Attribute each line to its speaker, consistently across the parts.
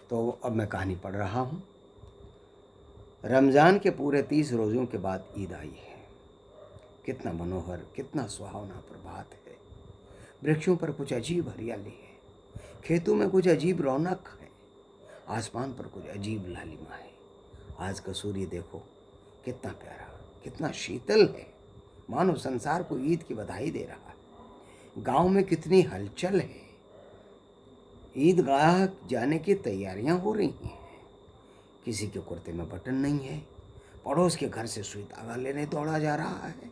Speaker 1: तो अब मैं कहानी पढ़ रहा हूँ। रमज़ान के पूरे 30 रोज़ों के बाद ईद आई है। कितना मनोहर, कितना सुहावना प्रभात है। वृक्षों पर कुछ अजीब हरियाली है, खेतों में कुछ अजीब रौनक है, आसमान पर कुछ अजीब लालिमा है। आज का सूर्य देखो, कितना प्यारा, कितना शीतल है, मानो संसार को ईद की बधाई दे रहा है। गांव में कितनी हलचल है, ईदगाह जाने की तैयारियां हो रही हैं। किसी के कुर्ते में बटन नहीं है, पड़ोस के घर से सुई धागा लेने दौड़ा जा रहा है।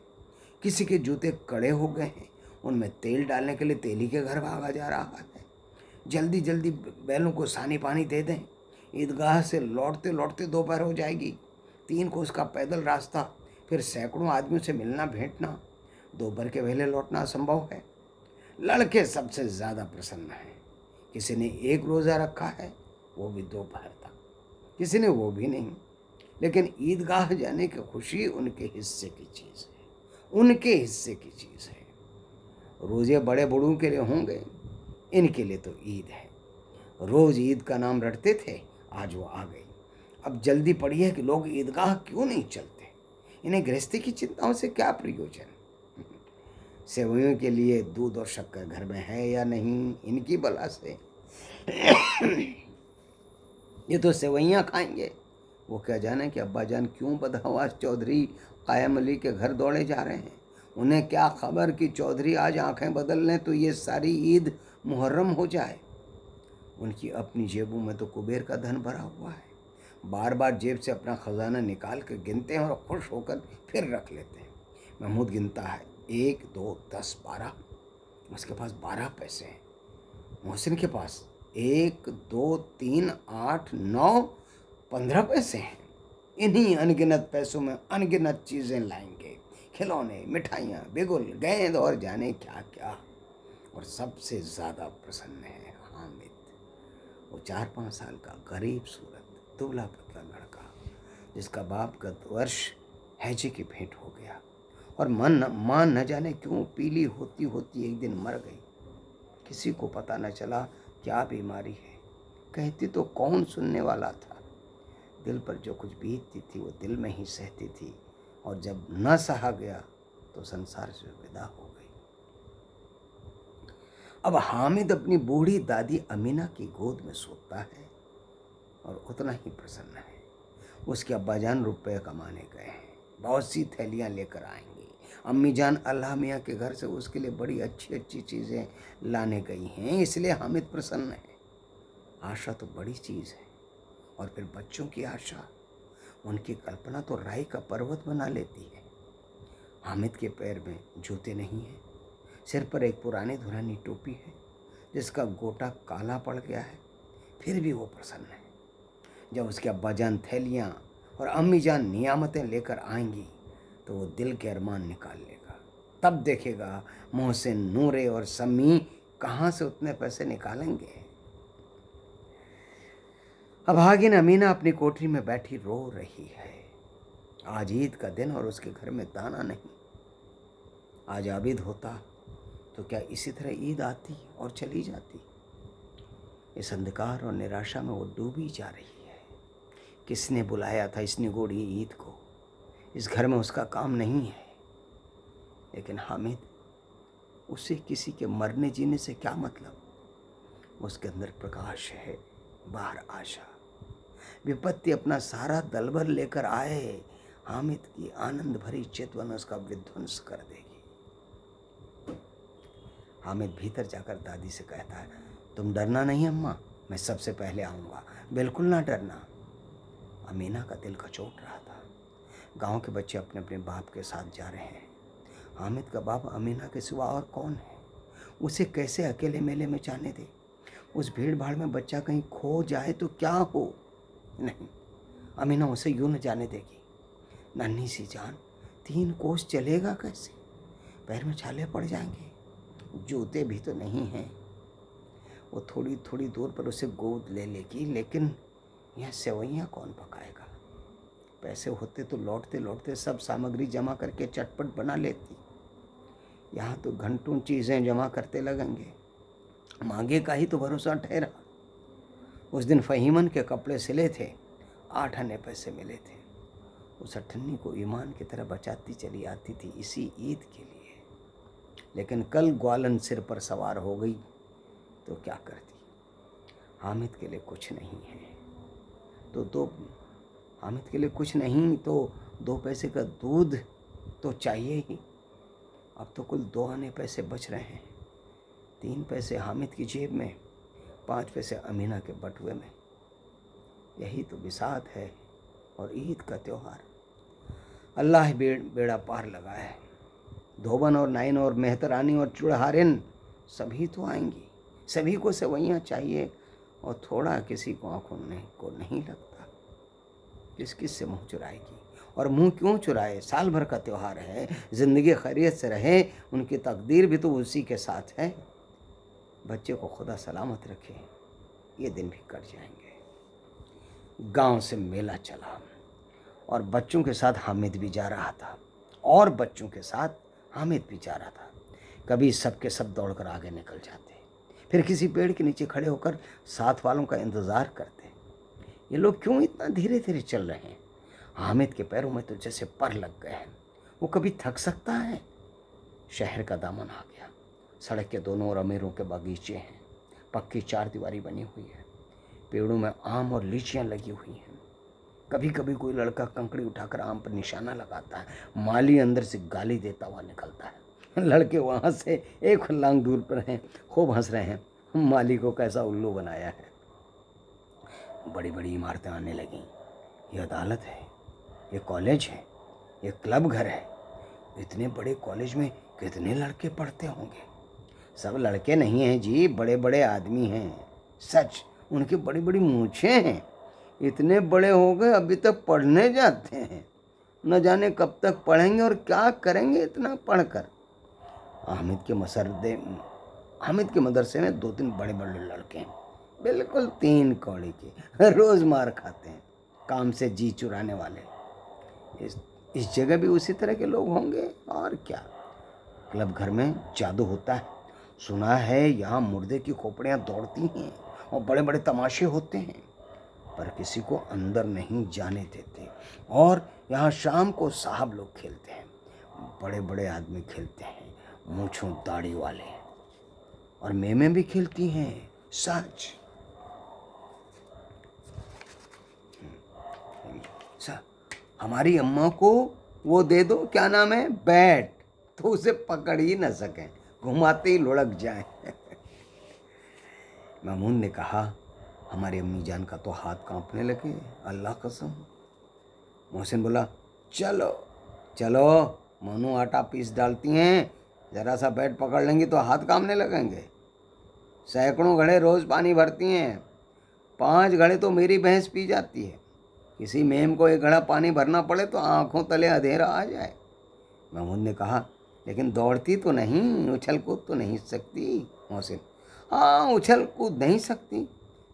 Speaker 1: किसी के जूते कड़े हो गए हैं, उनमें तेल डालने के लिए तेली के घर भागा जा रहा है। जल्दी जल्दी बैलों को सानी पानी दे दें, ईदगाह से लौटते लौटते दोपहर हो जाएगी। 3 कोस का पैदल रास्ता, फिर सैकड़ों आदमियों से मिलना भेंटना, दोपहर के पहले लौटना असंभव है। लड़के सबसे ज़्यादा प्रसन्न हैं। किसी ने 1 रोज़ा रखा है, वो भी दोपहर तक, किसी ने वो भी नहीं। लेकिन ईदगाह जाने की खुशी उनके हिस्से की चीज़ है, उनके हिस्से की चीज़ है। रोज़े बड़े बूढ़ों के लिए होंगे, इनके लिए तो ईद है। रोज़ ईद का नाम रटते थे, आज वो आ गई। अब जल्दी पड़ी है कि लोग ईदगाह क्यों नहीं चलते। इन्हें गृहस्थी की चिंताओं से क्या प्रयोजन। सेवैयों के लिए दूध और शक्कर घर में है या नहीं, इनकी बला से। ये तो सेवैयाँ खाएंगे, वो क्या जाने कि अब्बा जान क्यों बदहवास चौधरी कायम अली के घर दौड़े जा रहे हैं। उन्हें क्या खबर कि चौधरी आज आंखें बदल लें तो ये सारी ईद मुहर्रम हो जाए। उनकी अपनी जेबों में तो कुबेर का धन भरा हुआ है। बार बार जेब से अपना खजाना निकाल कर गिनते हैं और खुश होकर फिर रख लेते हैं। महमूद गिनता है, 1 2 10 12। उसके पास 12 पैसे हैं। मोहसिन के पास 1 2 3 8 9 15 पैसे हैं। इन्हीं अनगिनत पैसों में अनगिनत चीज़ें लाएंगे, खिलौने, मिठाइयाँ, बिगुल, गेंद और जाने क्या क्या। और सबसे ज़्यादा प्रसन्न है हामिद। वो 4-5 साल का गरीब सूरत दुबला पतला लड़का, जिसका बाप गत वर्ष हैजे की भेंट हो गया और मां न जाने क्यों पीली होती होती एक दिन मर गई। किसी को पता न चला क्या बीमारी है, कहती तो कौन सुनने वाला था। दिल पर जो कुछ बीतती थी वो दिल में ही सहती थी, और जब न सहा गया तो संसार से विदा हो गई। अब हामिद अपनी बूढ़ी दादी अमीना की गोद में सोता है और उतना ही प्रसन्न है। उसके अब्बाजान रुपये कमाने गए हैं, बहुत सी थैलियाँ लेकर आएंगे। अम्मी जान अल्लाह मियाँ के घर से उसके लिए बड़ी अच्छी अच्छी चीज़ें लाने गई हैं, इसलिए हामिद प्रसन्न है। आशा तो बड़ी चीज़ है, और फिर बच्चों की आशा, उनकी कल्पना तो राई का पर्वत बना लेती है। हामिद के पैर में जूते नहीं हैं, सिर पर एक पुरानी धुरानी टोपी है जिसका गोटा काला पड़ गया है, फिर भी वो प्रसन्न है। जब उसके अब्बाजान थैलियाँ और अम्मी जान नियामतें लेकर आएंगी तो वो दिल के अरमान निकाल लेगा। तब देखेगा मोहसिन, नूरे और सम्मी कहाँ से उतने पैसे निकालेंगे। अभागिन अमीना अपनी कोठरी में बैठी रो रही है। आज ईद का दिन और उसके घर में दाना नहीं। आज आबिद होता तो क्या इसी तरह ईद आती और चली जाती। इस अंधकार और निराशा में वो डूबी जा रही है। किसने बुलाया था इस निगोड़ी ईद को। इस घर में उसका काम नहीं है। लेकिन हामिद, उसे किसी के मरने जीने से क्या मतलब। उसके अंदर प्रकाश है, बाहर आशा। विपत्ति अपना सारा दलबल लेकर आए, हामिद की आनंद भरी चेतवन उसका विध्वंस कर देगी। हामिद भीतर जाकर दादी से कहता है, तुम डरना नहीं अम्मा, मैं सबसे पहले आऊँगा, बिल्कुल ना डरना। अमीना का दिल कचोट रहा था। गांव के बच्चे अपने अपने बाप के साथ जा रहे हैं। हामिद का बाप अमीना के सिवा और कौन है। उसे कैसे अकेले मेले में जाने दे। उस भीड़ भाड़ में बच्चा कहीं खो जाए तो क्या हो। नहीं, अमीना उसे यूं न जाने देगी। नन्ही सी जान, 3 कोस चलेगा कैसे। पैर में छाले पड़ जाएंगे, जूते भी तो नहीं हैं। वो थोड़ी थोड़ी दूर पर उसे गोद ले लेगी, लेकिन यह सेवैयाँ कौन पकाएगा। पैसे होते तो लौटते लौटते सब सामग्री जमा करके चटपट बना लेती। यहाँ तो घंटों चीज़ें जमा करते लगेंगे। मांगे का ही तो भरोसा ठहरा। उस दिन फ़हीमन के कपड़े सिले थे, 8 आने पैसे मिले थे। उस अठन्नी को ईमान की तरह बचाती चली आती थी इसी ईद के लिए। लेकिन कल ग्वालन सिर पर सवार हो गई तो क्या करती। हामिद के लिए कुछ नहीं है तो हामिद के लिए कुछ नहीं तो 2 पैसे का दूध तो चाहिए ही। अब तो कुल 2 आने पैसे बच रहे हैं। 3 पैसे हामिद की जेब में, 5 पैसे अमीना के बटुए में। यही तो बिसात है और ईद का त्यौहार। अल्लाह बेड़ा पार लगाए। धोबन और नाइन और मेहतरानी और चुड़हारिन सभी तो आएंगी। सभी को सेवैयाँ चाहिए और थोड़ा किसी को आँखों को नहीं लगता। किस किस से मुँह चुराएगी। और मुँह क्यों चुराए, साल भर का त्यौहार है, ज़िंदगी खैरियत से रहे, उनकी तकदीर भी तो उसी के साथ है। बच्चे को खुदा सलामत रखे, ये दिन भी कट जाएंगे। गांव से मेला चला और बच्चों के साथ हामिद भी जा रहा था और बच्चों के साथ हामिद भी जा रहा था। कभी सब के सब दौड़कर आगे निकल जाते, फिर किसी पेड़ के नीचे खड़े होकर साथ वालों का इंतज़ार करते। ये लोग क्यों इतना धीरे धीरे चल रहे हैं। हामिद के पैरों में तो जैसे पर लग गए हैं। वो कभी थक सकता है। शहर का दामन आ गया। सड़क के दोनों ओर अमीरों के बागीचे हैं। पक्की 4 दीवारी बनी हुई है। पेड़ों में आम और लीचियाँ लगी हुई हैं। कभी कभी कोई लड़का कंकड़ी उठाकर आम पर निशाना लगाता है। माली अंदर से गाली देता हुआ निकलता है। लड़के वहाँ से एक लांग दूर पर हैं, खूब हंस रहे हैं। माली को कैसा उल्लू बनाया है। बड़ी बड़ी इमारतें आने लगीं। ये अदालत है, ये कॉलेज है, ये क्लब घर है। इतने बड़े कॉलेज में कितने लड़के पढ़ते होंगे। सब लड़के नहीं हैं जी, बड़े बड़े आदमी हैं। सच, उनकी बड़ी बड़ी मूछें हैं। इतने बड़े हो गए अभी तक पढ़ने जाते हैं। न जाने कब तक पढ़ेंगे और क्या करेंगे इतना पढ़कर। हामिद के मदरसे में 2-3 बड़े बड़े लड़के हैं, बिल्कुल 3 कौड़ी के, रोज़ मार खाते हैं, काम से जी चुराने वाले। इस जगह भी उसी तरह के लोग होंगे और क्या। क्लब घर में जादू होता है। सुना है यहाँ मुर्दे की खोपड़ियाँ दौड़ती हैं और बड़े बड़े तमाशे होते हैं, पर किसी को अंदर नहीं जाने देते। और यहाँ शाम को साहब लोग खेलते हैं, बड़े बड़े आदमी खेलते हैं, मूंछों दाढ़ी वाले। और मेमें भी खेलती हैं। सच हमारी अम्मा को वो दे दो, क्या नाम है, बैट, तो उसे पकड़ ही न सकें, घुमाते ही लुढ़क जाए। मामून ने कहा, हमारी अम्मी जान का तो हाथ कांपने लगे, अल्लाह कसम। मोहसिन बोला, चलो चलो, मोनू आटा पीस डालती हैं, ज़रा सा बैट पकड़ लेंगी तो हाथ कांपने लगेंगे। सैकड़ों घड़े रोज़ पानी भरती हैं, 5 घड़े तो मेरी भैंस पी जाती है। किसी मेम को 1 घड़ा पानी भरना पड़े तो आँखों तले अंधेरा आ जाए। महमूद ने कहा, लेकिन दौड़ती तो नहीं, उछल कूद तो नहीं सकती। मोहसिन, हाँ उछल कूद नहीं सकती,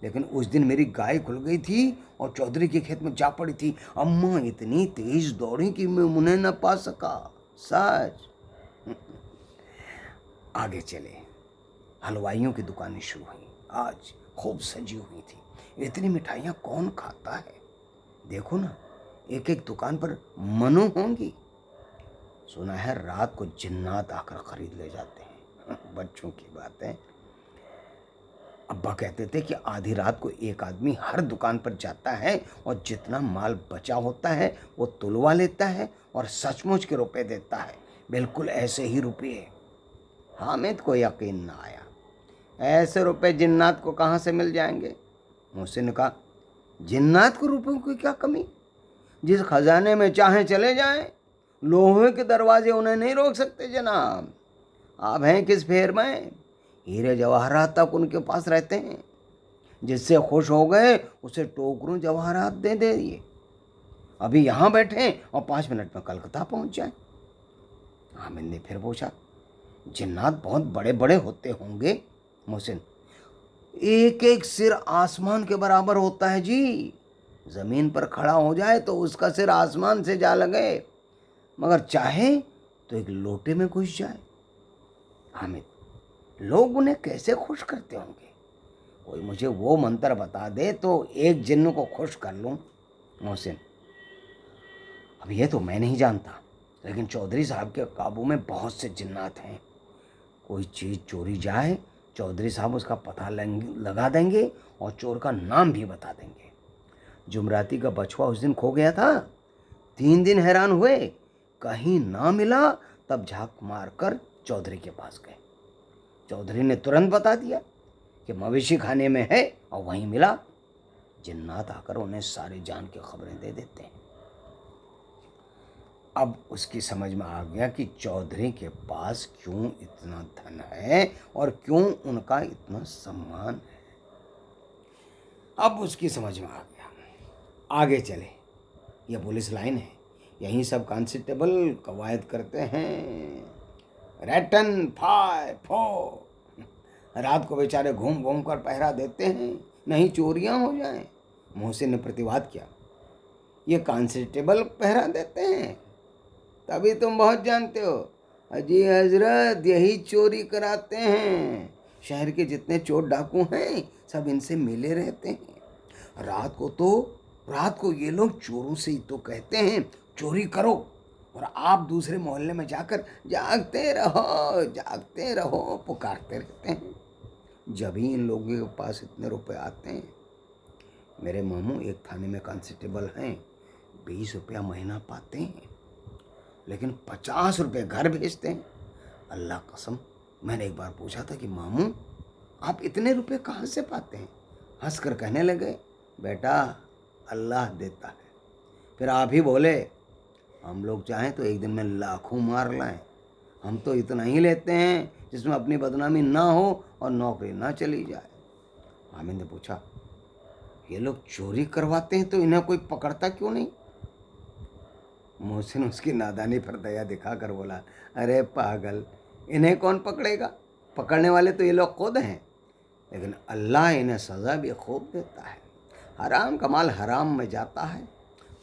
Speaker 1: लेकिन उस दिन मेरी गाय खुल गई थी और चौधरी के खेत में जा पड़ी थी। अम्मा इतनी तेज दौड़ी कि मैं उन्हें न पा सका। सच। आगे चले। हलवाइयों की दुकानें शुरू हुई। आज खूब सजी हुई थी। इतनी मिठाइयाँ कौन खाता है। देखो ना, एक एक दुकान पर मनु होंगी। सुना है रात को जिन्नात आकर खरीद ले जाते हैं। बच्चों की बात है। अब्बा कहते थे कि आधी रात को एक आदमी हर दुकान पर जाता है और जितना माल बचा होता है वो तुलवा लेता है और सचमुच के रुपए देता है, बिल्कुल ऐसे ही रुपये। हामिद को यकीन ना आया, ऐसे रुपए जिन्नात को कहाँ से मिल जाएंगे। मुझसे ने कहा, जिन्नात को रुपयों की क्या कमी, जिस खजाने में चाहे चले जाएं, लोहे के दरवाजे उन्हें नहीं रोक सकते जनाब। आप हैं किस फेर में, हीरे जवाहरात तक उनके पास रहते हैं। जिससे खुश हो गए उसे टोकरों जवाहरात दे दिए। अभी यहाँ बैठे और 5 मिनट में कलकत्ता पहुँच जाए। हामिद ने फिर पूछा, जिन्नात बहुत बड़े बड़े होते होंगे। मोहसिन, एक एक सिर आसमान के बराबर होता है जी। ज़मीन पर खड़ा हो जाए तो उसका सिर आसमान से जा लगे, मगर चाहे तो एक लोटे में घुस जाए। हामिद, लोग उन्हें कैसे खुश करते होंगे। कोई मुझे वो मंत्र बता दे तो एक जिन्न को खुश कर लूँ। मोहसिन, अब ये तो मैं नहीं जानता, लेकिन चौधरी साहब के काबू में बहुत से जिन्नात हैं। कोई चीज़ चोरी जाए, चौधरी साहब उसका पता लगा देंगे और चोर का नाम भी बता देंगे। जुमराती का बछुआ उस दिन खो गया था, 3 दिन हैरान हुए, कहीं ना मिला। तब झांक मारकर चौधरी के पास गए। चौधरी ने तुरंत बता दिया कि मवेशी खाने में है और वहीं मिला। जिन्नात आकर उन्हें सारी जान की खबरें दे देते हैं। अब उसकी समझ में आ गया कि चौधरी के पास क्यों इतना धन है और क्यों उनका इतना सम्मान है। अब उसकी समझ में आ गया। आगे चले, यह पुलिस लाइन है, यहीं सब कांस्टेबल कवायद करते हैं, रैटन फाय फो। रात को बेचारे घूम घूम कर पहरा देते हैं, नहीं चोरियां हो जाएं। मोहसिन ने प्रतिवाद किया, ये कांस्टेबल पहरा देते हैं, तभी तुम बहुत जानते हो। अजी हजरत, यही चोरी कराते हैं। शहर के जितने चोर डाकू हैं सब इनसे मिले रहते हैं। रात को ये लोग चोरों से ही तो कहते हैं चोरी करो, और आप दूसरे मोहल्ले में जाकर जागते रहो पुकारते रहते हैं। जब ही इन लोगों के पास इतने रुपए आते हैं, मेरे मामू एक थाने में कांस्टेबल हैं, 20 रुपया महीना पाते हैं, लेकिन 50 रुपये घर भेजते हैं। अल्लाह कसम, मैंने एक बार पूछा था कि मामू आप इतने रुपए कहाँ से पाते हैं? हंसकर कहने लगे, बेटा अल्लाह देता है। फिर आप ही बोले, हम लोग चाहें तो एक दिन में लाखों मार लाएं, हम तो इतना ही लेते हैं जिसमें अपनी बदनामी ना हो और नौकरी ना चली जाए। हामिद ने पूछा, ये लोग चोरी करवाते हैं तो इन्हें कोई पकड़ता क्यों नहीं? मोहसिन उसकी नादानी पर दया दिखाकर बोला, अरे पागल, इन्हें कौन पकड़ेगा? पकड़ने वाले तो ये लोग खुद हैं, लेकिन अल्लाह इन्हें सज़ा भी खूब देता है। हराम का माल हराम में जाता है।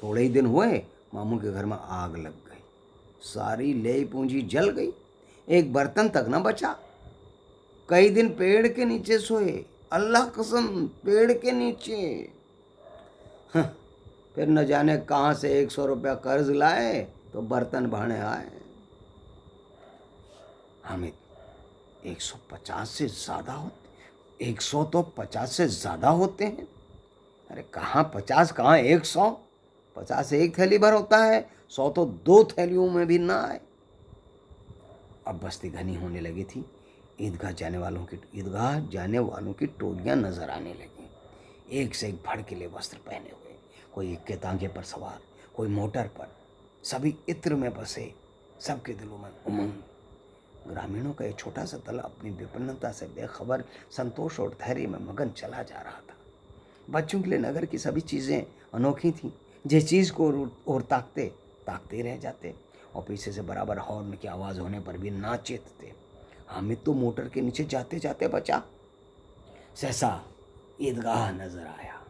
Speaker 1: थोड़े ही दिन हुए, मामू के घर में आग लग गई, सारी ले पूंजी जल गई, एक बर्तन तक न बचा। कई दिन पेड़ के नीचे सोए, अल्लाह कसम पेड़ के नीचे। फिर न जाने कहाँ से 100 रुपया कर्ज लाए तो बर्तन भाने आए। हामिद, 150 से ज़्यादा होते, 100 तो 50 से ज़्यादा होते हैं। अरे कहाँ 50, कहाँ 100? 50 एक थैली भर होता है, 100 तो 2 थैलियों में भी ना आए। अब बस्ती घनी होने लगी थी। ईदगाह जाने वालों की टोलियाँ नजर आने लगी, एक से एक भड़कीले वस्त्र पहने हुए, कोई इक्के तांगे पर सवार, कोई मोटर पर, सभी इत्र में बसे, सबके दिलों में उमंग। ग्रामीणों का एक छोटा सा दल अपनी विपन्नता से बेखबर संतोष और धैर्य में मगन चला जा रहा था। बच्चों के लिए नगर की सभी चीज़ें अनोखी थीं, जिस चीज़ को और ताकते रह जाते, और पीछे से बराबर हॉर्न की आवाज़ होने पर भी ना चेतते। हामिद तो मोटर के नीचे जाते जाते बचा। सहसा ईदगाह नजर आया।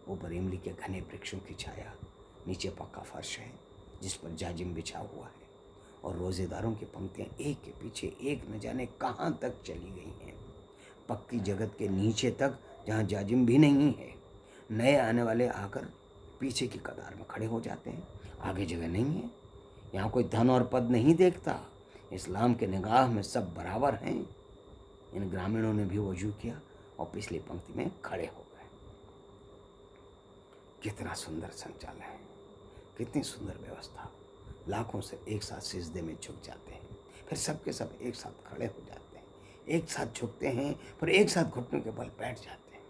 Speaker 1: ऊपर इमली के घने वृक्षों की छाया, नीचे पक्का फर्श है जिस पर जाजिम बिछा हुआ है, और रोजेदारों की पंक्तियां एक के पीछे एक न जाने कहाँ तक चली गई हैं, पक्की जगत के नीचे तक, जहाँ जाजिम भी नहीं है। नए आने वाले आकर पीछे की कतार में खड़े हो जाते हैं, आगे जगह नहीं है। यहाँ कोई धन और पद नहीं देखता, इस्लाम के निगाह में सब बराबर हैं। इन ग्रामीणों ने भी वजू किया और पिछली पंक्ति में खड़े हो गए। कितना सुंदर संचालन है, कितनी सुंदर व्यवस्था। लाखों से एक साथ सिजदे में झुक जाते हैं, फिर सबके सब एक साथ खड़े हो जाते हैं, एक साथ झुकते हैं, फिर एक साथ घुटनों के बल बैठ जाते हैं।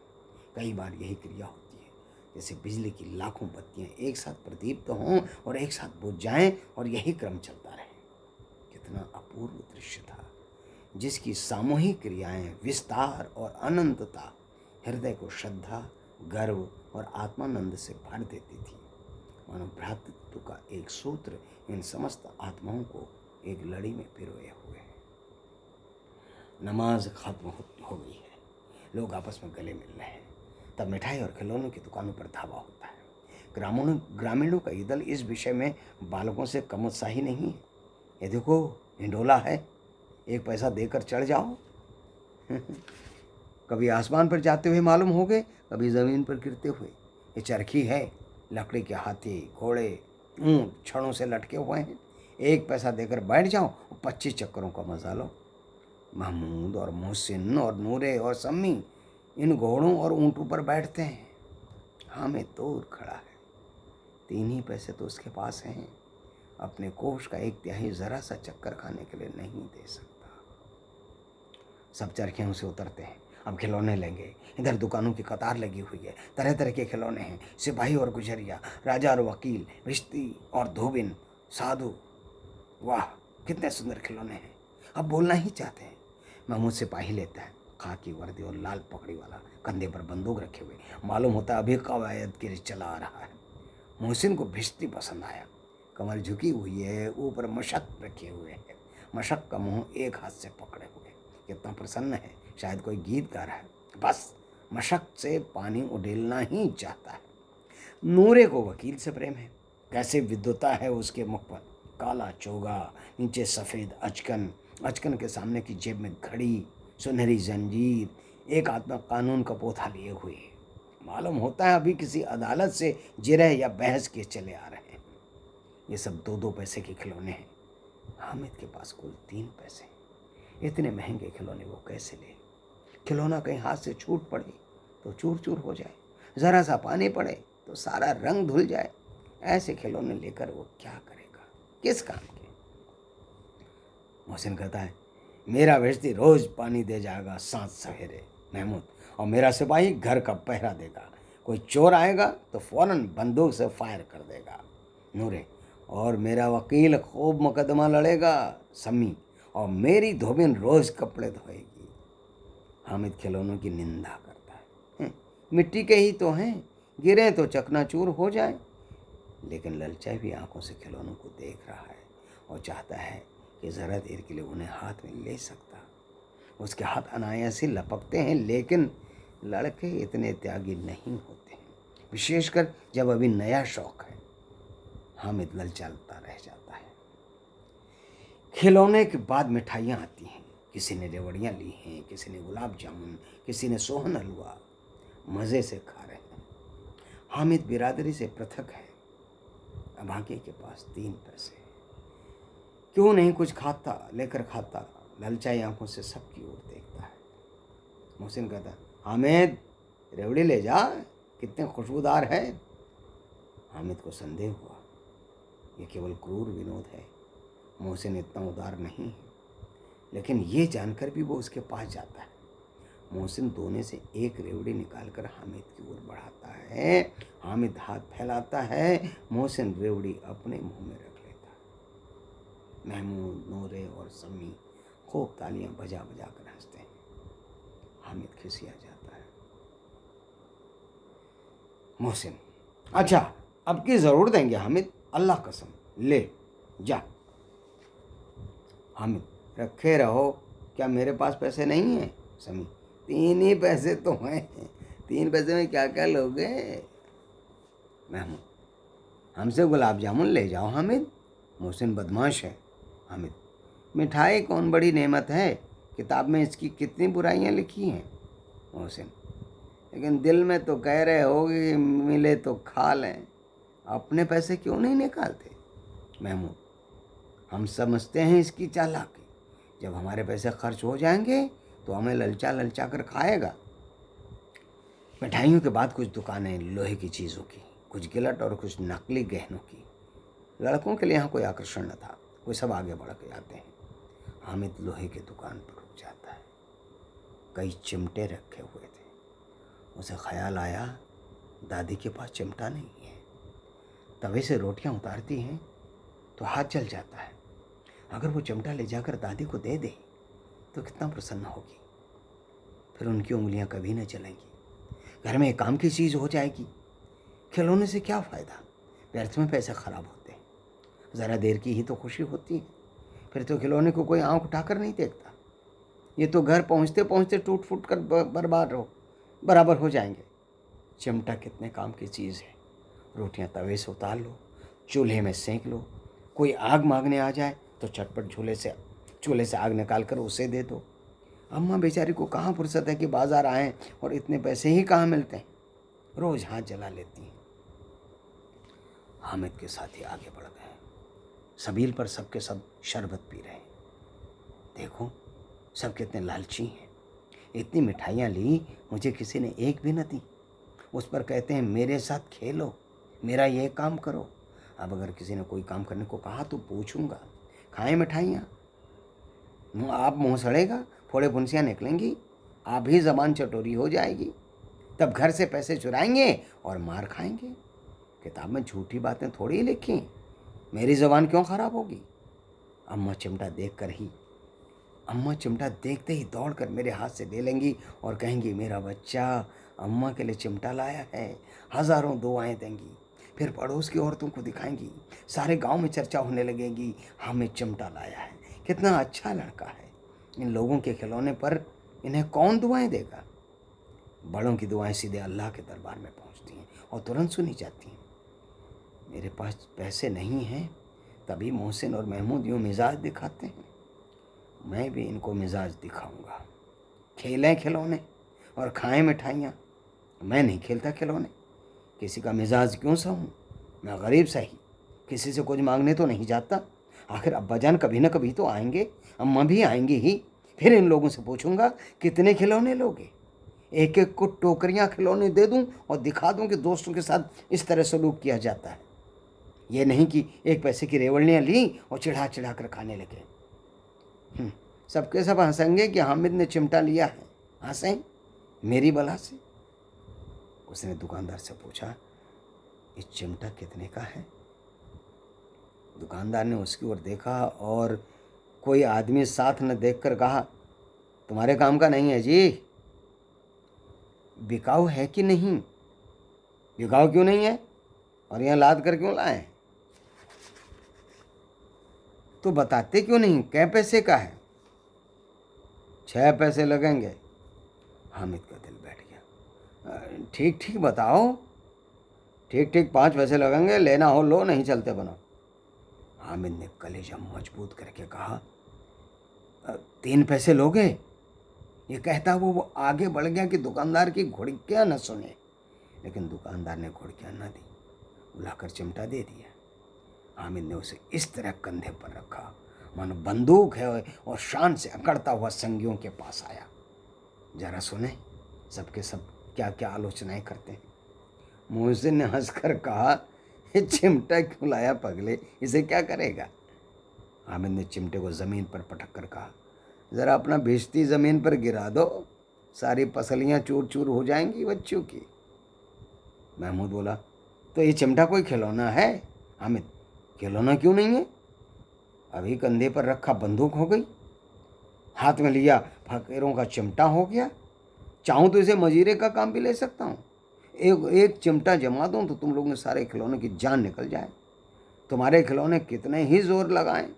Speaker 1: कई बार यही क्रिया होती है, जैसे बिजली की लाखों बत्तियां एक साथ प्रदीप्त हों और एक साथ बुझ जाएं, और यही क्रम चलता रहे। कितना अपूर्व दृश्य था, जिसकी सामूहिक क्रियाएं, विस्तार और अनंतता हृदय को श्रद्धा, गर्व और आत्मानंद से भर देती थी। मानो भ्रातृत्व का एक सूत्र इन समस्त आत्माओं को एक लड़ी में पिरोए हुए है। नमाज खत्म हो गई है, लोग आपस में गले मिल रहे हैं। तब मिठाई और खिलौनों की दुकानों पर धावा होता है। ग्रामीणों का ये दल इस विषय में बालकों से कम उत्साही नहीं है। ये देखो, हिंडोला है, 1 पैसा देकर चढ़ जाओ। कभी आसमान पर जाते हुए मालूम हो गए, कभी ज़मीन पर गिरते हुए। ये चरखी है, लकड़ी के हाथी, घोड़े, ऊँट छड़ों से लटके हुए हैं। 1 पैसा देकर बैठ जाओ और 25 चक्करों का मजा लो। महमूद और मोहसिन और नूरे और सम्मी इन घोड़ों और ऊँटों पर बैठते हैं। हामिद दूर खड़ा है। 3 ही पैसे तो उसके पास हैं। अपने कोष का 1/3 ज़रा सा चक्कर खाने के लिए नहीं दे सकता। सब चरखियों से उतरते हैं। अब खिलौने लेंगे। इधर दुकानों की कतार लगी हुई है। तरह तरह के खिलौने हैं। सिपाही और गुजरिया, राजा और वकील, भिश्ती और धोबिन, साधु। वाह, कितने सुंदर खिलौने हैं। अब बोलना ही चाहते हैं। महमूद सिपाही लेता है, खाकी वर्दी और लाल पगड़ी वाला, कंधे पर बंदूक रखे हुए। मालूम होता है अभी कवायद गिर चला आ रहा है। मोहसिन को भिश्ती पसंद आया। कमर झुकी हुई है, ऊपर मशक रखे हुए है। मशक का मुंह एक हाथ से पकड़े हुए। कितना प्रसन्न है, शायद कोई गीत गा रहा है। बस मशक से पानी उड़ेलना ही चाहता है। नूरे को वकील से प्रेम है। कैसे विद्वता है उसके मुख पर। काला चोगा, नीचे सफ़ेद अचकन, अचकन के सामने की जेब में घड़ी, सुनहरी जंजीर, एक हाथ में कानून का पोथा लिए हुए। मालूम होता है अभी किसी अदालत से जिरह या बहस के चले आ रहे हैं। ये सब 2-2 पैसे के खिलौने हैं। हामिद के पास कुल 3 पैसे। इतने महंगे खिलौने वो कैसे ले। खिलौना कहीं हाथ से छूट पड़े तो चूर चूर हो जाए, ज़रा सा पानी पड़े तो सारा रंग धुल जाए। ऐसे खिलौने लेकर वो क्या करेगा, किस काम के। मोहसिन कहता है, मेरा भिश्ती रोज पानी दे जाएगा साँझ सवेरे महमूद, और मेरा सिपाही घर का पहरा देगा। कोई चोर आएगा तो फौरन बंदूक से फायर कर देगा नूरे, और मेरा वकील खूब मुकदमा लड़ेगा सम्मी, और मेरी धोबिन रोज कपड़े धोएगी। हामिद खिलौनों की निंदा करता है। मिट्टी के ही तो हैं, गिरे तो चकनाचूर हो जाए। लेकिन ललचाई भी आंखों से खिलौनों को देख रहा है और चाहता है कि ज़रा देर के लिए उन्हें हाथ में ले सकता। उसके हाथ अनायास ही लपकते हैं, लेकिन लड़के इतने त्यागी नहीं होते हैं, विशेषकर जब अभी नया शौक है। हामिद ललचाता रह जाता है। खिलौने के बाद मिठाइयाँ आती हैं। किसी ने रेवड़ियाँ ली हैं, किसी ने गुलाब जामुन, किसी ने सोहन हलवा। मज़े से खा रहे हैं। हामिद बिरादरी से पृथक है। अभागे के पास 3 पैसे। क्यों नहीं कुछ खाता, लेकर खाता। ललचाई आंखों से सबकी ओर देखता है। मोहसिन कहता, हामिद रेवड़ी ले जा, कितने खुशबूदार है। हामिद को संदेह हुआ, ये केवल क्रूर विनोद है। मोहसिन इतना उदार नहीं है। लेकिन ये जानकर भी वो उसके पास जाता है। मोहसिन दोने से एक रेवड़ी निकालकर हामिद की ओर बढ़ाता है। हामिद हाथ फैलाता है। मोहसिन रेवड़ी अपने मुंह में रख लेता है। महमूद, नूरे और सम्मी खूब तालियां बजा बजा कर हंसते हैं। हामिद खिसिया जाता है। मोहसिन, अच्छा अब की ज़रूर देंगे हामिद, अल्लाह कसम, ले जा। हामिद, रखे रहो, क्या मेरे पास पैसे नहीं हैं। सम्मी, 3 ही पैसे तो हैं, 3 पैसे में क्या क्या लोगे। महमूद, हमसे गुलाब जामुन ले जाओ हामिद। मोहसिन, बदमाश है। हामिद, मिठाई कौन बड़ी नेमत है, किताब में इसकी कितनी बुराइयां लिखी हैं। मोहसिन, लेकिन दिल में तो कह रहे हो कि मिले तो खा लें, अपने पैसे क्यों नहीं निकालते। महमूद, हम समझते हैं इसकी चालाकी, जब हमारे पैसे खर्च हो जाएंगे तो हमें ललचा ललचा कर खाएगा। मिठाइयों के बाद कुछ दुकानें लोहे की चीज़ों की, कुछ गिलट और कुछ नकली गहनों की। लड़कों के लिए यहाँ कोई आकर्षण न था, कोई सब आगे बढ़ के आते हैं। हामिद लोहे की दुकान पर रुक जाता है। कई चिमटे रखे हुए थे। उसे ख्याल आया, दादी के पास चिमटा नहीं है। तवे से रोटियां उतारती हैं तो हाथ जल जाता है। अगर वो चिमटा ले जाकर दादी को दे दे तो कितना प्रसन्न होगी। फिर उनकी उंगलियां कभी न चलेंगी। घर में एक काम की चीज़ हो जाएगी। खिलौने से क्या फ़ायदा, व्यर्थ में पैसे खराब होते हैं। ज़रा देर की ही तो खुशी होती है, फिर तो खिलौने को कोई आँख उठाकर नहीं देखता। ये तो घर पहुँचते पहुँचते टूट फूट कर बराबर हो जाएंगे। चिमटा कितने काम की चीज़ है। रोटियां तवे से उतार लो, चूल्हे में सेंक लो। कोई आग मांगने आ जाए तो चटपट चूल्हे से आग निकाल कर उसे दे दो। अम्मा बेचारी को कहाँ फुर्सत है कि बाजार आएँ और इतने पैसे ही कहाँ मिलते हैं, रोज़ हाथ जला लेती हैं। हामिद के साथी आगे बढ़ गए। सबील पर सबके सब शरबत पी रहे हैं। देखो सब कितने लालची हैं। इतनी मिठाइयाँ ली, मुझे किसी ने एक भी न दी। उस पर कहते हैं मेरे साथ खेलो, मेरा ये काम करो। अब अगर किसी ने कोई काम करने को कहा तो पूछूंगा, खाएं मिठाइयाँ? आप मुँह सड़ेगा, फोड़े फुंसियाँ निकलेंगी, आप ही ज़बान चटोरी हो जाएगी। तब घर से पैसे चुराएंगे और मार खाएंगे। किताब में झूठी बातें थोड़ी ही लिखी, मेरी ज़बान क्यों ख़राब होगी? अम्मा चिमटा देखते ही दौड़कर मेरे हाथ से ले लेंगी और कहेंगी मेरा बच्चा अम्मा के लिए चिमटा लाया है। हज़ारों दुआएं देंगी। फिर पड़ोस की औरतों को दिखाएंगी, सारे गांव में चर्चा होने लगेगी, हमें चिमटा लाया है, कितना अच्छा लड़का है। इन लोगों के खिलौने पर इन्हें कौन दुआएं देगा? बड़ों की दुआएं सीधे अल्लाह के दरबार में पहुंचती हैं और तुरंत सुनी जाती हैं। मेरे पास पैसे नहीं हैं, तभी मोहसिन और महमूद यूँ मिजाज दिखाते हैं। मैं भी इनको मिजाज दिखाऊंगा। खेलें खिलौने और खाएं मिठाइयाँ, मैं नहीं खेलता खिलौने। किसी का मिजाज क्यों सहूँ? मैं गरीब सही, किसी से कुछ मांगने तो नहीं जाता। आखिर अब्बाजान कभी ना कभी तो आएंगे, अम्मा भी आएंगी ही। फिर इन लोगों से पूछूंगा कितने खिलौने लोगे। एक एक को टोकरियाँ खिलौने दे दूं और दिखा दूं कि दोस्तों के साथ इस तरह सलूक किया जाता है। ये नहीं कि एक पैसे की रेवड़ियाँ ली और चिढ़ा चिढ़ा कर खाने लगे। सबके सब हंसेंगे कि हामिद ने चिमटा लिया है। हंसें मेरी बला से। उसने दुकानदार से पूछा, ये चिमटा कितने का है? दुकानदार ने उसकी ओर देखा और कोई आदमी साथ न देखकर कहा, तुम्हारे काम का नहीं है जी। बिकाऊ है कि नहीं? बिकाऊ क्यों नहीं है? और यहाँ लाद कर क्यों लाए? तो बताते क्यों नहीं? कै पैसे का है? 6 पैसे लगेंगे। हामिद का दिल बैठ गया। ठीक ठीक बताओ। ठीक ठीक 5 पैसे लगेंगे, लेना हो लो, नहीं चलते बनो। हामिद ने कलेजा मजबूत करके कहा, 3 पैसे लोगे? ये कहता वो आगे बढ़ गया कि दुकानदार की घुड़कियाँ न सुने, लेकिन दुकानदार ने घुड़कियाँ न दी, बुलाकर चिमटा दे दिया। हामिद ने उसे इस तरह कंधे पर रखा मानो बंदूक है और शान से अकड़ता हुआ संगियों के पास आया। जरा सुने सबके सब क्या क्या आलोचनाएं करते हैं। मोहसिन ने हंसकर कहा, ये चिमटा क्यों लाया पगले, इसे क्या करेगा? हामिद ने चिमटे को ज़मीन पर पटक कर कहा, ज़रा अपना भिश्ती ज़मीन पर गिरा दो, सारी पसलियाँ चूर चूर हो जाएंगी बच्चों की। महमूद बोला, तो ये चिमटा कोई खिलौना है? हामिद, खिलौना क्यों नहीं है? अभी कंधे पर रखा बंदूक हो गई, हाथ में लिया फकीरों का चिमटा हो गया। चाहूँ तो इसे मजीरे का काम भी ले सकता हूँ। एक चिमटा जमा दूँ तो तुम लोगों के सारे खिलौने की जान निकल जाए। तुम्हारे खिलौने कितने ही जोर लगाएं,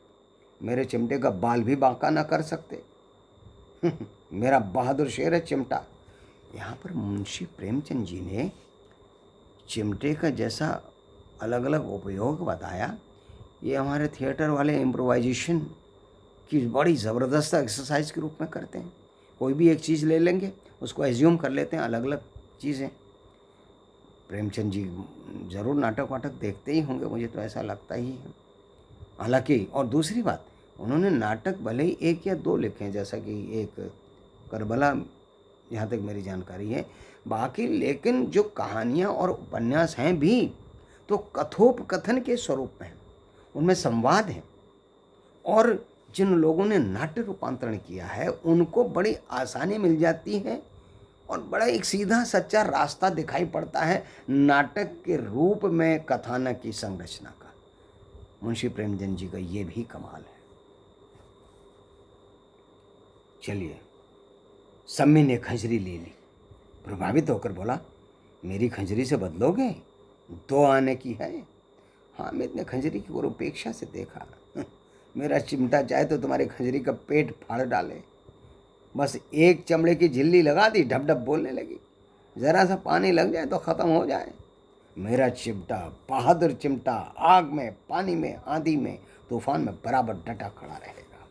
Speaker 1: मेरे चिमटे का बाल भी बांका ना कर सकते। मेरा बहादुर शेर है चिमटा। यहाँ पर मुंशी प्रेमचंद जी ने चिमटे का जैसा अलग अलग उपयोग बताया, ये हमारे थिएटर वाले इम्प्रोवाइजेशन की बड़ी ज़बरदस्त एक्सरसाइज के रूप में करते हैं। कोई भी एक चीज़ ले लेंगे, उसको एज्यूम कर लेते हैं अलग अलग चीज़ें। प्रेमचंद जी ज़रूर नाटक वाटक देखते ही होंगे, मुझे तो ऐसा लगता ही है। हालांकि और दूसरी बात, उन्होंने नाटक भले ही 1 या 2 लिखे हैं, जैसा कि एक करबला, यहाँ तक मेरी जानकारी है। बाकी लेकिन जो कहानियाँ और उपन्यास हैं भी तो कथोपकथन के स्वरूप में हैं, उनमें संवाद है। और जिन लोगों ने नाट्य रूपांतरण किया है उनको बड़ी आसानी मिल जाती है और बड़ा एक सीधा सच्चा रास्ता दिखाई पड़ता है नाटक के रूप में कथानक की संरचना का। मुंशी प्रेमचंद जी का ये भी कमाल है। चलिए, सम्मी ने खंजरी ले ली, प्रभावित होकर बोला, मेरी खंजरी से बदलोगे? 2 आने की है। हामिद ने खंजरी की ओर उपेक्षा से देखा। मेरा चिमटा चाहे तो तुम्हारी खंजरी का पेट फाड़ डाले। बस एक चमड़े की झिल्ली लगा दी, ढप ढप बोलने लगी। ज़रा सा पानी लग जाए तो ख़त्म हो जाए। मेरा चिमटा, बहादुर चिमटा, आग में, पानी में, आंधी में, तूफान में बराबर डटा खड़ा रहेगा।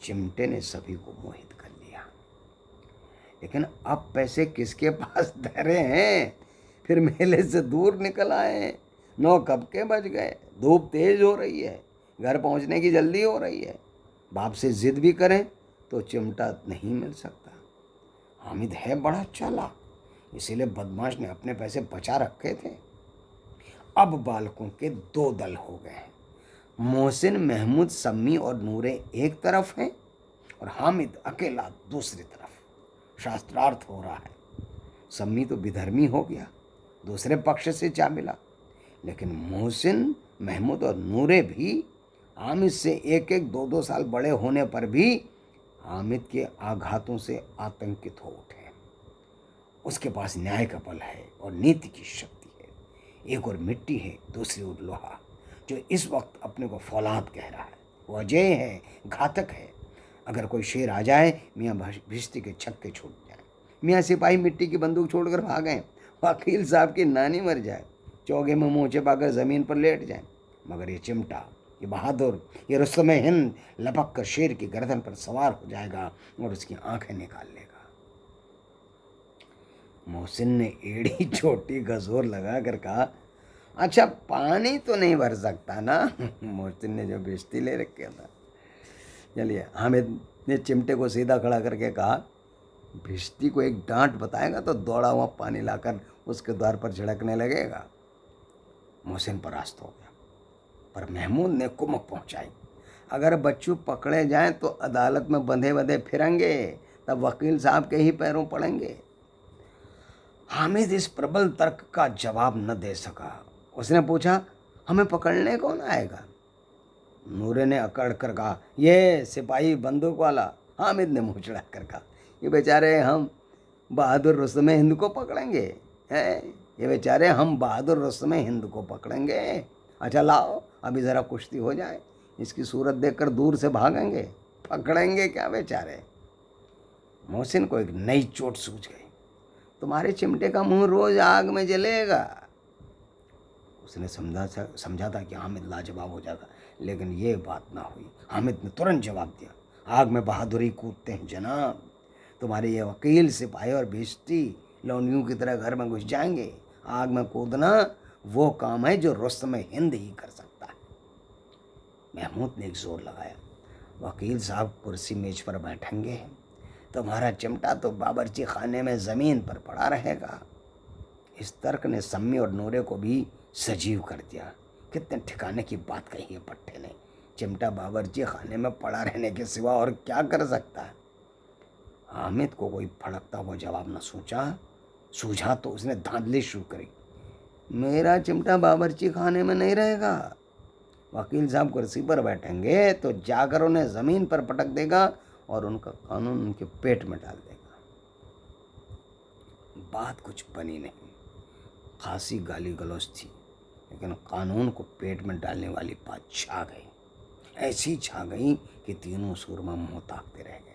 Speaker 1: चिमटे ने सभी को मोहित कर लिया। लेकिन अब पैसे किसके पास धरे हैं? फिर मेले से दूर निकल आए हैं। 9 कब के बज गए, धूप तेज हो रही है, घर पहुंचने की जल्दी हो रही है। बाप से जिद भी करें तो चिमटा नहीं मिल सकता। हामिद है बड़ा चालाक, इसीलिए बदमाश ने अपने पैसे बचा रखे थे। अब बालकों के 2 दल हो गए हैं। मोहसिन, महमूद, सम्मी और नूरे एक तरफ हैं और हामिद अकेला दूसरी तरफ। शास्त्रार्थ हो रहा है। सम्मी तो विधर्मी हो गया, दूसरे पक्ष से जा मिला, लेकिन मोहसिन, महमूद और नूरे भी हामिद से 1-1, 2-2 साल बड़े होने पर भी हामिद के आघातों से आतंकित हो उठे। उसके पास न्याय का बल है और नीति की शक्ति है। एक और मिट्टी है, दूसरी ओर लोहा, जो इस वक्त अपने को फौलाद कह रहा है। वो अजय है, घातक है। अगर कोई शेर आ जाए, मियाँ भिश्ती के छक्के छूट जाए, मियाँ सिपाही मिट्टी की बंदूक छोड़कर भागें, वकील साहब की नानी मर जाए, चौगे में मुँह छिपाकर ज़मीन पर लेट जाए, मगर ये चिमटा, ये बहादुर, ये रुस्तम हिंद लपक कर शेर की गर्दन पर सवार हो जाएगा और उसकी आंखें निकाल लेगा। मोहसिन ने एड़ी छोटी का जोर लगा कर कहा, अच्छा पानी तो नहीं भर सकता ना? मोहसिन ने जो बेइज्जती ले रखा था। चलिए, हामिद ने चिमटे को सीधा खड़ा करके कहा, भिश्ती को एक डांट बताएगा तो दौड़ा हुआ पानी लाकर उसके द्वार पर झड़कने लगेगा। मोहसिन परास्त हो गया, पर महमूद ने कुमक पहुंचाई, अगर बच्चू पकड़े जाएं तो अदालत में बंधे बंधे फिरेंगे, तब वकील साहब के ही पैरों पड़ेंगे। हामिद इस प्रबल तर्क का जवाब न दे सका। उसने पूछा, हमें पकड़ने कौन आएगा? नूरे ने अकड़ कर कहा, ये सिपाही बंदूक वाला। हामिद ने मुँह चढ़ा कर कहा, ये बेचारे हम बहादुर रुस्तम हिंद को पकड़ेंगे हैं? ये बेचारे हम बहादुर रुस्तम हिंद को पकड़ेंगे। अच्छा लाओ, अभी ज़रा कुश्ती हो जाए, इसकी सूरत देखकर दूर से भागेंगे, पकड़ेंगे क्या बेचारे? मोहसिन को एक नई चोट सूझ गई। तुम्हारे चिमटे का मुंह रोज आग में जलेगा। उसने समझा था कि हामिद लाजवाब हो जाएगा, लेकिन ये बात ना हुई। हामिद ने तुरंत जवाब दिया, आग में बहादुरी कूदते हैं जनाब। तुम्हारे ये वकील, सिपाही और भिश्ती लौंडियों की तरह घर में घुस जाएंगे। आग में कूदना वो काम है जो रुस्तम हिंद ही कर सकता है। महमूद ने एक जोर लगाया, वकील साहब कुर्सी मेज पर बैठेंगे, तुम्हारा चिमटा तो बावर्ची खाने में ज़मीन पर पड़ा रहेगा। इस तर्क ने सम्मी और नूरे को भी सजीव कर दिया। कितने ठिकाने की बात कही है पट्टे ने। चिमटा बावर्ची खाने में पड़ा रहने के सिवा और क्या कर सकता है? हामिद को कोई फड़कता हुआ जवाब न सूझा तो उसने धांधली शुरू करी, मेरा चिमटा बावर्ची खाने में नहीं रहेगा। वकील साहब कुर्सी पर बैठेंगे तो जाकर उन्हें ज़मीन पर पटक देगा और उनका कानून उनके पेट में डाल देगा। बात कुछ बनी नहीं, खासी गाली गलौज थी, लेकिन कानून को पेट में डालने वाली बात छा गई। ऐसी छा गई कि तीनों सूरमा मुँह ताकते रह गए,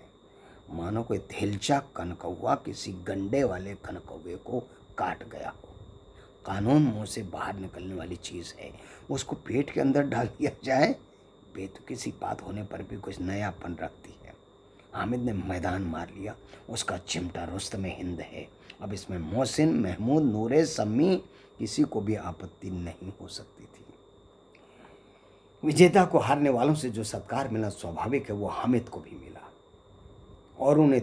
Speaker 1: मानो कोई थिलचा कनकौवा किसी गंडे वाले कनकौवे को काट गया हो। कानून मुंह से बाहर निकलने वाली चीज़ है, उसको पेट के अंदर डाल दिया जाए, बेतुकी सी बात होने पर भी कुछ नयापन रखती है। हामिद ने मैदान मार लिया। उसका चिमटा रुस्तम हिंद है। अब इसमें मोहसिन, महमूद, नूरे, सम्मी किसी को भी आपत्ति नहीं हो सकती थी। विजेता को हारने वालों से जो सत्कार मिलना स्वाभाविक है, वो हामिद को भी मिला। और उन्हें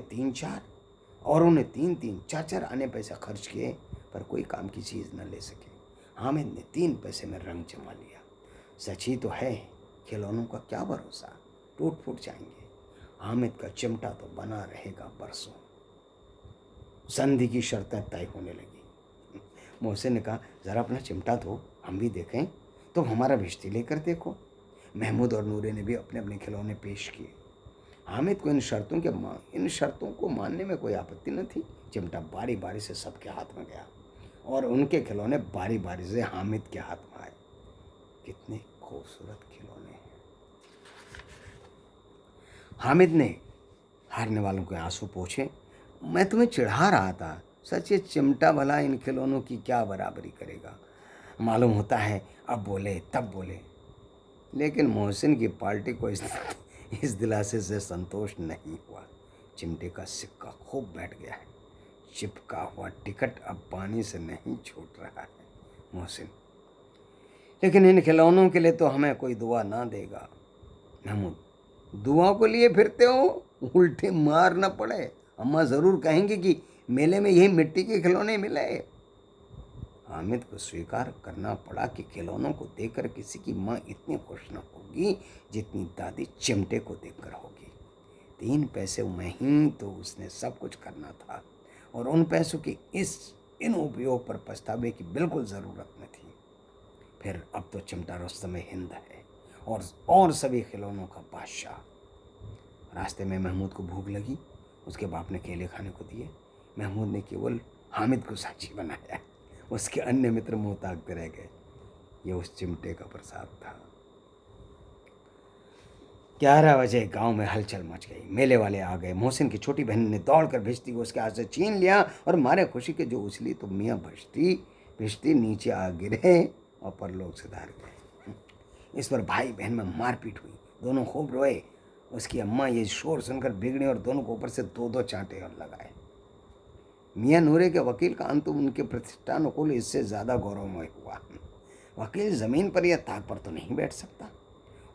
Speaker 1: 3-3, 4-4 आने पैसे खर्च किए, पर कोई काम की चीज़ न ले सके। हामिद ने 3 पैसे में रंग जमा लिया। सच ही तो है, खिलौनों का क्या भरोसा, टूट फूट जाएंगे। हामिद का चिमटा तो बना रहेगा बरसों। संधि की शर्तें तय होने लगी। मोहसिन ने कहा, ज़रा अपना चिमटा दो, हम भी देखें। तो हमारा भिश्ती लेकर देखो। महमूद और नूरे ने भी अपने अपने खिलौने पेश किए। हामिद को इन शर्तों को मानने में कोई आपत्ति न थी। चिमटा बारी बारी से सबके हाथ में गया और उनके खिलौने बारी बारी से हामिद के हाथ में आए। कितने खूबसूरत खिलौने हैं। हामिद ने हारने वालों के आंसू पोंछे, मैं तुम्हें चिढ़ा रहा था, सच ये चिमटा भला इन खिलौनों की क्या बराबरी करेगा। मालूम होता है अब बोले तब बोले। लेकिन मोहसिन की पार्टी को इस दिलासे से संतोष नहीं हुआ। चिमटे का सिक्का खूब बैठ गया है। चिपका हुआ टिकट अब पानी से नहीं छूट रहा है मोहसिन। लेकिन इन खिलौनों के लिए तो हमें कोई दुआ ना देगा। महमूद, दुआ को लिए फिरते हो, उल्टे मार न पड़े। अम्मा ज़रूर कहेंगी कि मेले में यही मिट्टी के खिलौने मिले। हामिद को स्वीकार करना पड़ा कि खिलौनों को देखकर किसी की माँ इतनी खुश न होगी जितनी दादी चिमटे को देखकर होगी। 3 पैसे में ही तो उसने सब कुछ करना था और उन पैसों के इन उपयोग पर पछतावे की बिल्कुल ज़रूरत न थी। फिर अब तो चिमटा रुस्तम हिंद है और सभी खिलौनों का बादशाह। रास्ते में महमूद को भूख लगी, उसके बाप ने केले खाने को दिए। महमूद ने केवल हामिद को साक्षी बनाया, उसके अन्य मित्र मुँह ताकते रह गए। ये उस चिमटे का प्रसाद था। 11 बजे गांव में हलचल मच गई। मेले वाले आ गए। मोहसिन की छोटी बहन ने दौड़कर भिश्ती को उसके हाथ से छीन लिया और मारे खुशी के जो उछली तो मियाँ भिश्ती नीचे आ गिरे और परलोक सिधार गए। इस पर भाई बहन में मारपीट हुई, दोनों खूब रोए। उसकी अम्मा ये शोर सुनकर बिगड़ी और दोनों को ऊपर से 2-2 चांटे और लगाए। मियाँ नूरे के वकील का अंत उनके प्रतिष्ठानुकूल इससे ज़्यादा गौरवमय हुआ। वकील ज़मीन पर या ताक पर तो नहीं बैठ सकता,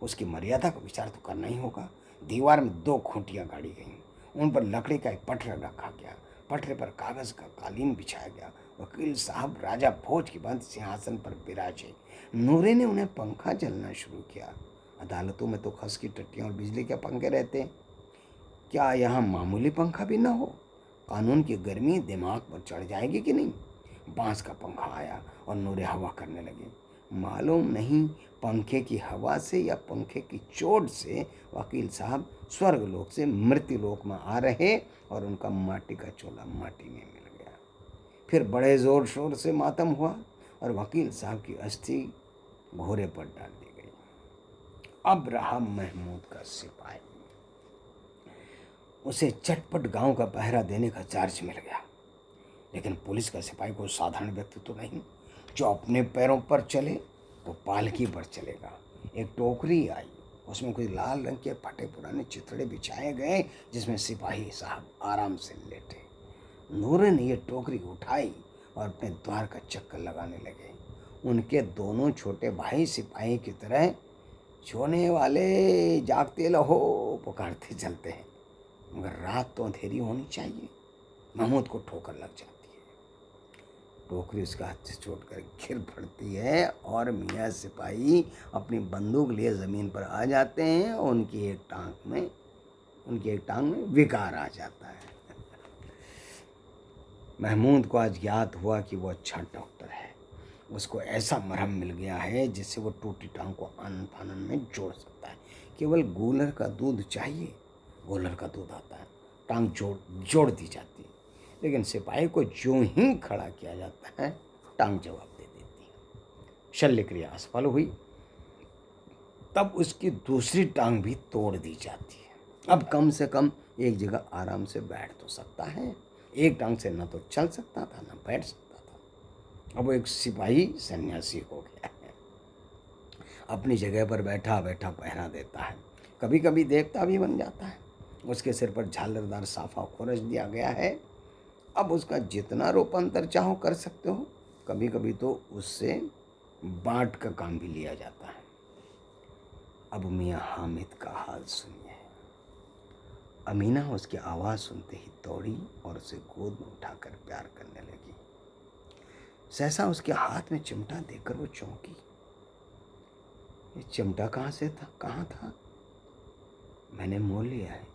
Speaker 1: उसकी मर्यादा का विचार तो करना ही होगा। दीवार में 2 खूंटियाँ गाड़ी गईं, उन पर लकड़ी का एक पटरा रखा गया, पटरे पर कागज़ का कालीन बिछाया गया। वकील साहब राजा भोज की भांति सिंहासन पर विराजे। नूरे ने उन्हें पंखा चलना शुरू किया। अदालतों में तो खस की टट्टियाँ और बिजली के पंखे रहते हैं, क्या यहाँ मामूली पंखा भी ना हो? कानून की गर्मी दिमाग पर चढ़ जाएगी कि नहीं? बांस का पंखा आया और नूरे हवा करने लगे। मालूम नहीं पंखे की हवा से या पंखे की चोट से वकील साहब स्वर्गलोक से मृत्युलोक में आ रहे और उनका माटी का चोला माटी में मिल गया। फिर बड़े जोर शोर से मातम हुआ और वकील साहब की अस्थि घोड़े पर डाल दी गई। अब रहा महमूद का सिपाही। उसे चटपट गांव का पहरा देने का चार्ज मिल गया। लेकिन पुलिस का सिपाही कोई साधारण व्यक्ति तो नहीं। जो अपने पैरों पर चले वो पालकी पर चलेगा। एक टोकरी आई, उसमें कोई लाल रंग के फटे पुराने चिथड़े बिछाए गए जिसमें सिपाही साहब आराम से लेटे। नूरे ने ये टोकरी उठाई और अपने द्वार का चक्कर लगाने लगे। उनके दोनों छोटे भाई सिपाही की तरह सोने वाले जागते रहो पुकारते चलते हैं, मगर रात तो अंधेरी होनी चाहिए। महमूद को ठोकर लग जाती है, टोकरी उसका हाथ से छोड़कर गिर पड़ती है और मियाँ सिपाही अपनी बंदूक लिए ज़मीन पर आ जाते हैं और उनकी एक टांग में विकार आ जाता है। महमूद को आज ज्ञात हुआ कि वो अच्छा डॉक्टर है। उसको ऐसा मरहम मिल गया है जिससे वो टूटी टांग को आनन फानन में जोड़ सकता है। केवल गूलर का दूध चाहिए, गूलर का दूध आता है, टांग जोड़ दी जाती है। लेकिन सिपाही को जो ही खड़ा किया जाता है टांग जवाब दे देती है। शल्य क्रिया असफल हुई, तब उसकी दूसरी टांग भी तोड़ दी जाती है। अब कम से कम एक जगह आराम से बैठ तो सकता है। एक टांग से न तो चल सकता था न बैठ सकता था। अब वो एक सिपाही सन्यासी हो गया है, अपनी जगह पर बैठा बैठा पहरा देता है। कभी कभी देवता भी बन जाता है। उसके सिर पर झालरदार साफा खोरच दिया गया है। अब उसका जितना रूपांतर चाहो कर सकते हो। कभी कभी तो उससे बाँट का काम भी लिया जाता है। अब मियाँ हामिद का हाल सुनिए। अमीना उसकी आवाज़ सुनते ही दौड़ी और उसे गोद में उठाकर प्यार करने लगी। सहसा उसके हाथ में चिमटा देखकर वो चौंकी। ये चिमटा कहाँ था? मैंने मोल लिया है।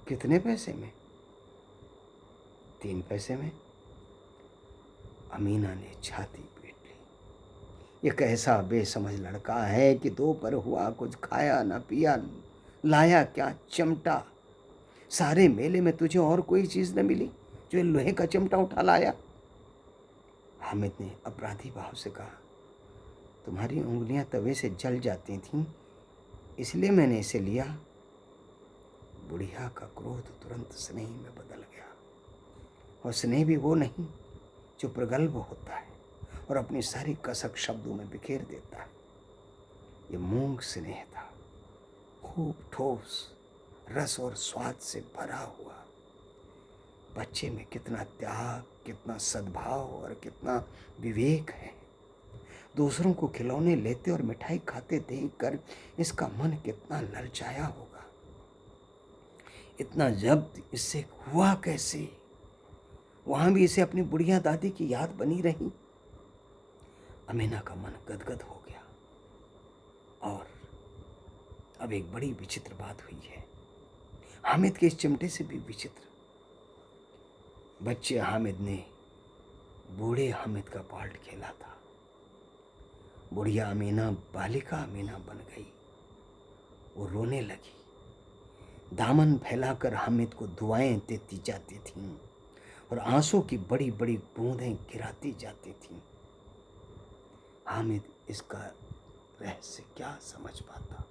Speaker 1: कितने पैसे में? 3 पैसे में। अमीना ने छाती पीट ली। ये कैसा बेसमझ लड़का है कि दोपहर हुआ कुछ खाया ना पिया, लाया क्या? चिमटा। सारे मेले में तुझे और कोई चीज़ न मिली जो लोहे का चिमटा उठा लाया? हामिद ने अपराधी भाव से कहा, तुम्हारी उंगलियां तवे से जल जाती थीं, इसलिए मैंने इसे लिया। बुढ़िया का क्रोध तुरंत स्नेह में बदल गया। और स्नेह भी वो नहीं जो प्रगल्भ होता है और अपनी सारी कसक शब्दों में बिखेर देता है। ये मूंग स्नेह था, खूब ठोस, रस और स्वाद से भरा हुआ। बच्चे में कितना त्याग, कितना सद्भाव और कितना विवेक है। दूसरों को खिलौने लेते और मिठाई खाते देखकर इसका मन कितना ललचाया होगा। इतना जब्त इससे हुआ कैसे? वहां भी इसे अपनी बुढ़िया दादी की याद बनी रही। अमीना का मन गदगद हो गया। और अब एक बड़ी विचित्र बात हुई है, हामिद के इस चिमटे से भी विचित्र। बच्चे हामिद ने बूढ़े हामिद का पार्ट खेला था। बुढ़िया अमीना बालिका अमीना बन गई। वो रोने लगी, दामन फैलाकर हामिद को दुआएं देती जाती थीं और आंसू की बड़ी बड़ी बूंदें गिराती जाती थीं। हामिद इसका रहस्य क्या समझ पाता?